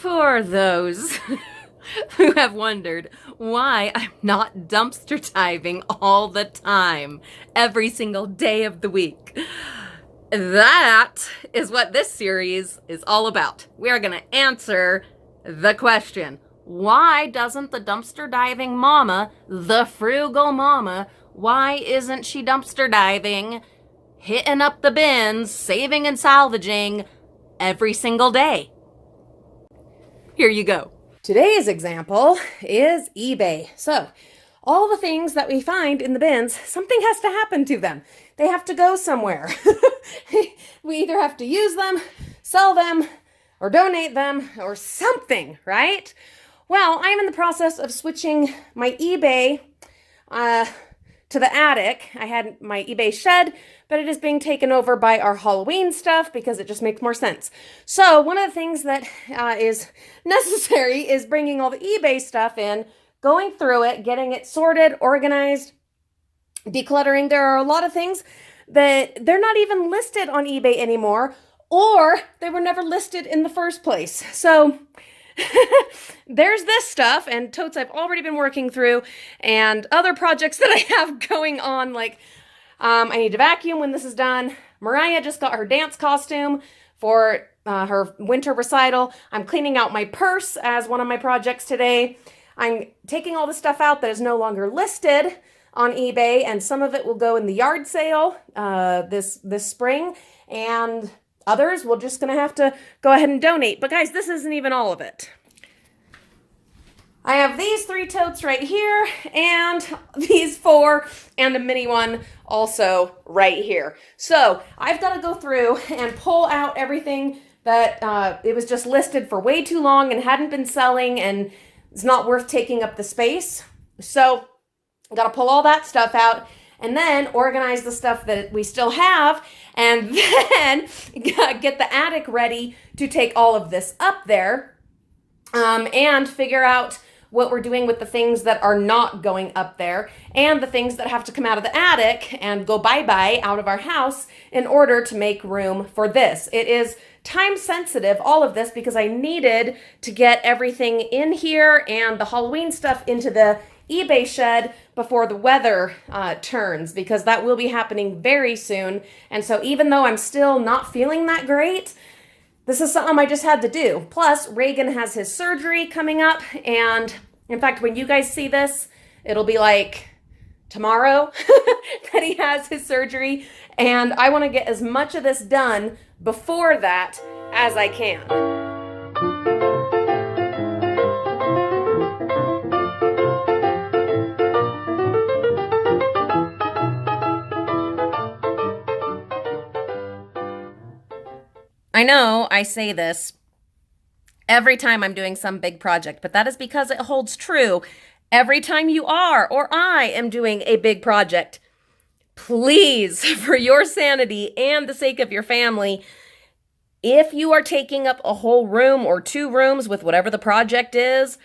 For those who have wondered why I'm not dumpster diving all the time, every single day of the week, that is what this series is all about. We are going to answer the question, why doesn't the dumpster diving mama, the frugal mama, why isn't she dumpster diving, hitting up the bins, saving and salvaging every single day? Here you go. Today's example is eBay. So, all the things that we find in the bins, something has to happen to them. They have to go somewhere. We either have to use them, sell them, or donate them, or something, right? Well, I'm in the process of switching my eBay to the attic. I had my eBay shed, but it is being taken over by our Halloween stuff because it just makes more sense. So one of the things that is necessary is bringing all the eBay stuff in, going through it, getting it sorted, organized, decluttering. There are a lot of things that they're not even listed on eBay anymore, or they were never listed in the first place. So there's this stuff, and totes I've already been working through, and other projects that I have going on, like I need to vacuum when this is done. Mariah just got her dance costume for her winter recital. I'm cleaning out my purse as one of my projects today. I'm taking all the stuff out that is no longer listed on eBay, and some of it will go in the yard sale this spring, and others we're just going to have to go ahead and donate. But guys, this isn't even all of it. I have these 3 totes right here, and these 4, and a mini one also right here. So I've got to go through and pull out everything that it was just listed for way too long and hadn't been selling, and it's not worth taking up the space. So I got to pull all that stuff out, and then organize the stuff that we still have, and then get the attic ready to take all of this up there, and figure out what we're doing with the things that are not going up there, and the things that have to come out of the attic and go bye-bye out of our house in order to make room for this. It is time sensitive, all of this, because I needed to get everything in here and the Halloween stuff into the eBay shed before the weather turns, because that will be happening very soon. And so even though I'm still not feeling that great, this is something I just had to do. Plus, Reagan has his surgery coming up, and in fact, when you guys see this, it'll be like tomorrow that he has his surgery, and I want to get as much of this done before that as I can. I know I say this every time I'm doing some big project, but that is because it holds true every time you are or I am doing a big project. Please, for your sanity and the sake of your family, if you are taking up a whole room or 2 rooms with whatever the project is,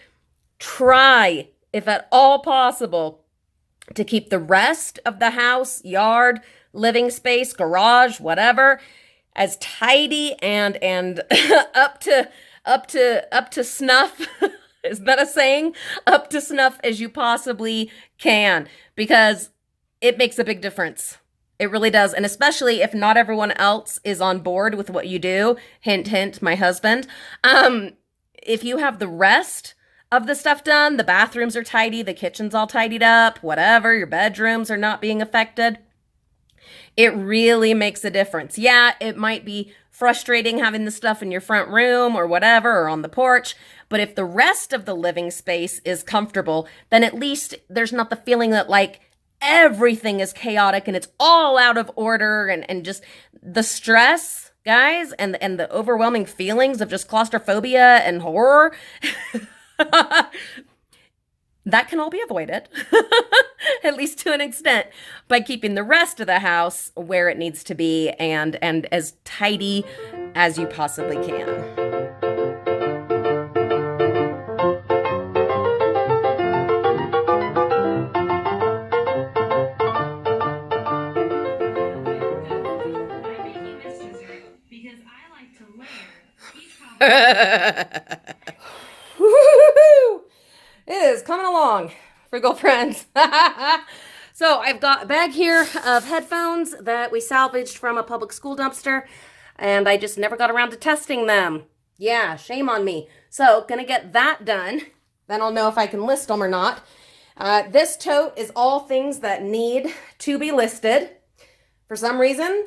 try, if at all possible, to keep the rest of the house, yard, living space, garage, whatever, as tidy and up to snuff. Is that a saying? Up to snuff as you possibly can, because it makes a big difference. It really does. And especially if not everyone else is on board with what you do. Hint, hint, my husband. If you have the rest of the stuff done, the bathrooms are tidy, the kitchen's all tidied up, whatever, your bedrooms are not being affected, it really makes a difference. Yeah, it might be frustrating having the stuff in your front room or whatever, or on the porch, but if the rest of the living space is comfortable, then at least there's not the feeling that like everything is chaotic and it's all out of order, and just the stress, guys, and the overwhelming feelings of just claustrophobia and horror. That can all be avoided, at least to an extent, by keeping the rest of the house where it needs to be and as tidy as you possibly can. is coming along, Frugal friends. So I've got a bag here of headphones that we salvaged from a public school dumpster, and I just never got around to testing them. Yeah, shame on me. So gonna get that done. Then I'll know if I can list them or not. This tote is all things that need to be listed. For some reason,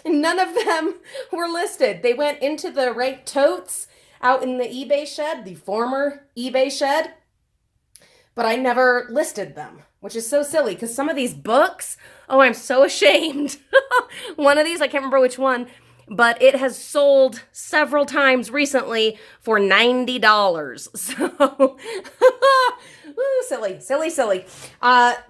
none of them were listed. They went into the right totes out in the eBay shed, the former eBay shed, but I never listed them, which is so silly because some of these books, oh, I'm so ashamed. One of these, I can't remember which one, but it has sold several times recently for $90. So, ooh, silly, silly, silly.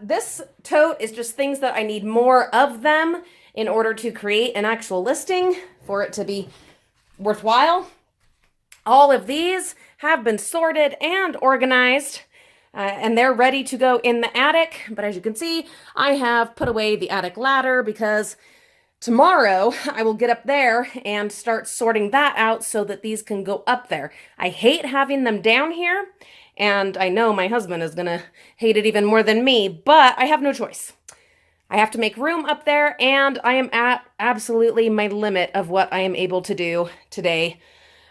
This tote is just things that I need more of them in order to create an actual listing for it to be worthwhile. All of these have been sorted and organized, and they're ready to go in the attic. But as you can see, I have put away the attic ladder because tomorrow I will get up there and start sorting that out so that these can go up there. I hate having them down here, and I know my husband is going to hate it even more than me, but I have no choice. I have to make room up there, and I am at absolutely my limit of what I am able to do today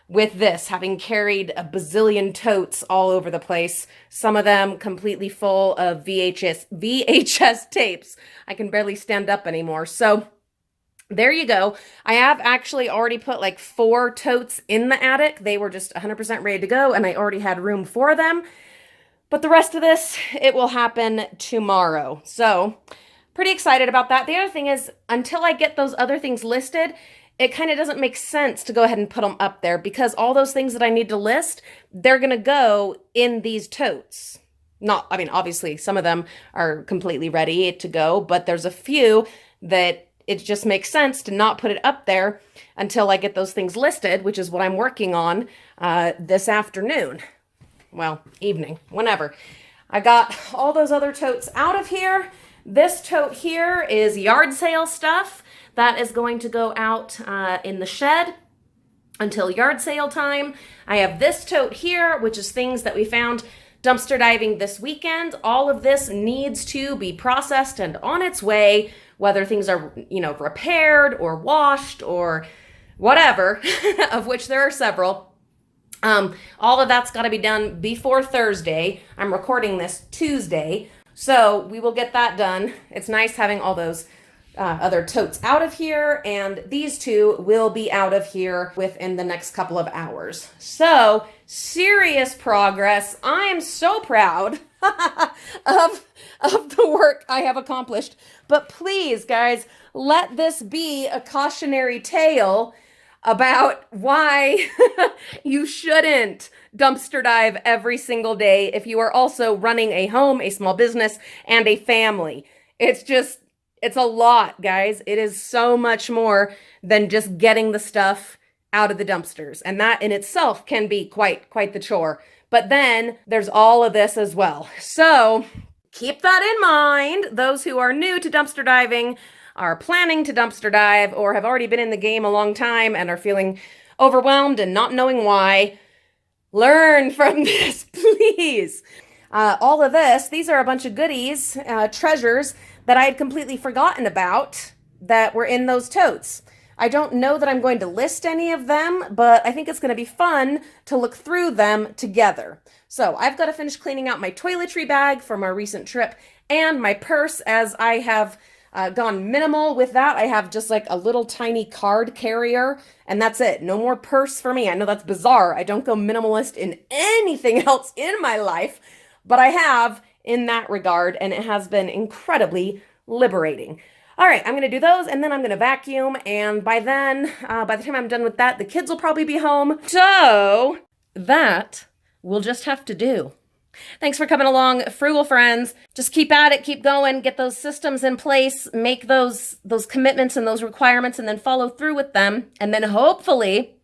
with this, having carried a bazillion totes all over the place, some of them completely full of VHS tapes. I can barely stand up anymore. So there you go. I have actually already put like 4 totes in the attic. They were just 100% ready to go, and I already had room for them. But the rest of this, it will happen tomorrow. So pretty excited about that. The other thing is, until I get those other things listed, it kind of doesn't make sense to go ahead and put them up there because all those things that I need to list, they're going to go in these totes. I mean, obviously some of them are completely ready to go, but there's a few that it just makes sense to not put it up there until I get those things listed, which is what I'm working on this afternoon. Well, evening, whenever. I got all those other totes out of here. This tote here is yard sale stuff. That is going to go out in the shed until yard sale time. I have this tote here, which is things that we found dumpster diving this weekend. All of this needs to be processed and on its way, whether things are, repaired or washed or whatever, of which there are several. All of that's got to be done before Thursday. I'm recording this Tuesday, so we will get that done. It's nice having all those other totes out of here, and these 2 will be out of here within the next couple of hours. So, serious progress. I am so proud of the work I have accomplished. But please, guys, let this be a cautionary tale about why you shouldn't dumpster dive every single day if you are also running a home, a small business, and a family. It's a lot, guys. It is so much more than just getting the stuff out of the dumpsters. And that in itself can be quite the chore. But then there's all of this as well. So keep that in mind. Those who are new to dumpster diving, are planning to dumpster dive, or have already been in the game a long time and are feeling overwhelmed and not knowing why, learn from this, please. All of this, these are a bunch of goodies, treasures that I had completely forgotten about that were in those totes. I don't know that I'm going to list any of them, but I think it's going to be fun to look through them together. So I've got to finish cleaning out my toiletry bag from our recent trip and my purse, as I have gone minimal with that. I have just like a little tiny card carrier, and that's it. No more purse for me. I know that's bizarre. I don't go minimalist in anything else in my life, but I have in that regard, and it has been incredibly liberating. All right, I'm going to do those, and then I'm going to vacuum, and by then, by the time I'm done with that, the kids will probably be home. So that we'll just have to do. Thanks for coming along, Frugal friends. Just keep at it, keep going, get those systems in place, make those commitments and those requirements, and then follow through with them. And then hopefully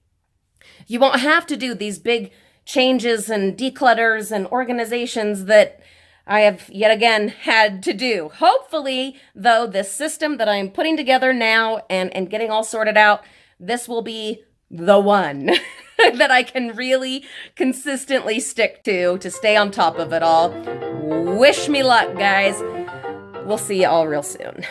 you won't have to do these big changes and declutters and organizations that I have yet again had to do. Hopefully, though, this system that I'm putting together now and getting all sorted out, this will be the one. that I can really consistently stick to stay on top of it all. Wish me luck, guys. We'll see you all real soon.